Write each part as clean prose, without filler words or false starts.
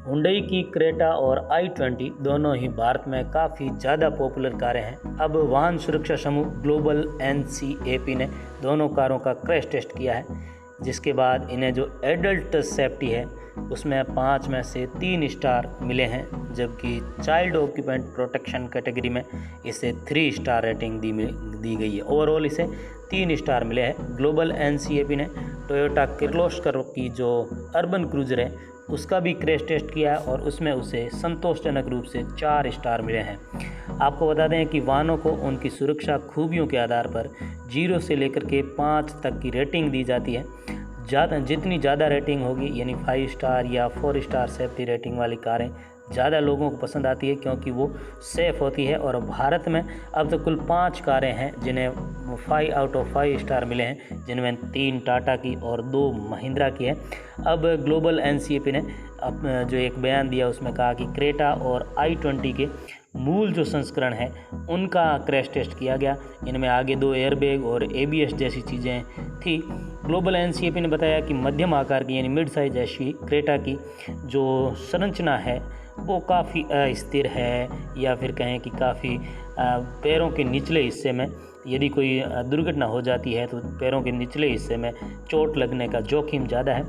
Hyundai की Creta और i20 दोनों ही भारत में काफ़ी ज़्यादा पॉपुलर कारें हैं। अब वाहन सुरक्षा समूह ग्लोबल NCAP ने दोनों कारों का क्रैश टेस्ट किया है, जिसके बाद इन्हें जो एडल्ट सेफ्टी है उसमें 5 में से 3 स्टार मिले हैं, जबकि चाइल्ड ऑक्यूपेंट प्रोटेक्शन कैटेगरी में इसे 3 स्टार रेटिंग दी गई है। ओवरऑल इसे 3 स्टार मिले हैं। ग्लोबल NCAP ने टोयोटा किर्लोस्कर की जो अर्बन क्रूजर है उसका भी क्रैश टेस्ट किया है और उसमें उसे संतोषजनक रूप से 4 स्टार मिले हैं। आपको बता दें कि वाहनों को उनकी सुरक्षा खूबियों के आधार पर 0 से लेकर के 5 तक की रेटिंग दी जाती है। जितनी ज़्यादा रेटिंग होगी, यानी 5 स्टार या 4 स्टार सेफ्टी रेटिंग वाली कारें ज़्यादा लोगों को पसंद आती है, क्योंकि वो सेफ़ होती है। और भारत में अब तक कुल 5 कारें हैं जिन्हें 5 आउट ऑफ 5 स्टार मिले हैं, जिनमें 3 टाटा की और 2 महिंद्रा की है। अब ग्लोबल NCAP ने जो एक बयान दिया उसमें कहा कि क्रेटा और i20 के मूल जो संस्करण है उनका क्रैश टेस्ट किया गया। इनमें आगे 2 एयरबैग और ABS जैसी चीज़ें थी। ग्लोबल NCAP ने बताया कि मध्यम आकार की यानी मिड साइज SUV क्रेटा की जो संरचना है वो काफ़ी अस्थिर है, या फिर कहें कि काफ़ी पैरों के निचले हिस्से में यदि कोई दुर्घटना हो जाती है तो पैरों के निचले हिस्से में चोट लगने का जोखिम ज़्यादा है।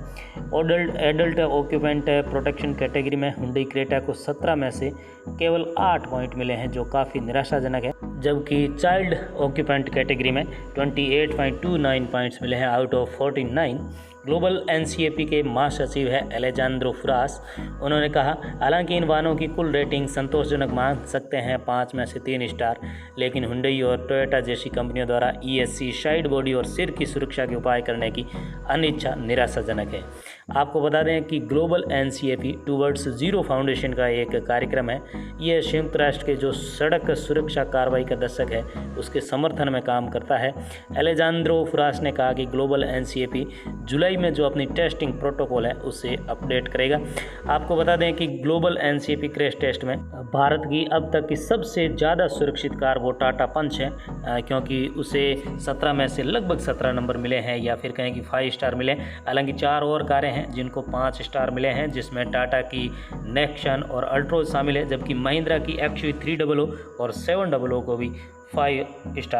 एडल्ट ऑक्यूपेंट प्रोटेक्शन कैटेगरी में हुंडई क्रेटा को 17 में से केवल 8 पॉइंट मिले हैं, जो काफ़ी निराशाजनक है। जबकि चाइल्ड ऑक्यूपेंट कैटेगरी में 28.29 पॉइंट्स मिले हैं आउट ऑफ 49। ग्लोबल NCAP के महासचिव है एलेजांद्रो फुरास। उन्होंने कहा, हालांकि इन वाहनों की कुल रेटिंग संतोषजनक मान सकते हैं 5 में से 3 स्टार, लेकिन हुंडई और टोयोटा जैसी कंपनियों द्वारा ESC, साइड बॉडी और सिर की सुरक्षा के उपाय करने की अनिच्छा निराशाजनक है। आपको बता दें कि global NCAP towards zero foundation का एक कार्यक्रम है। यह संयुक्त राष्ट्र के जो सड़क सुरक्षा कार्रवाई का दशक है उसके समर्थन में काम करता है। एलेजांद्रो फुरास ने कहा कि ग्लोबल NCAP जुलाई में जो अपनी टेस्टिंग प्रोटोकॉल है उसे अपडेट करेगा। आपको बता दें कि ग्लोबल NCAP क्रैश टेस्ट में भारत की अब तक की सबसे ज़्यादा सुरक्षित कार वो टाटा पंच है, क्योंकि उसे 17 में से लगभग 17 नंबर मिले हैं, या फिर कहें कि 5 स्टार मिले। हालांकि 4 और कारें हैं जिनको 5 स्टार मिले हैं, जिसमें टाटा की नेक्सन और अल्ट्रोज शामिल है, जबकि महिंद्रा की XUV 300 और 700 को भी 5 स्टार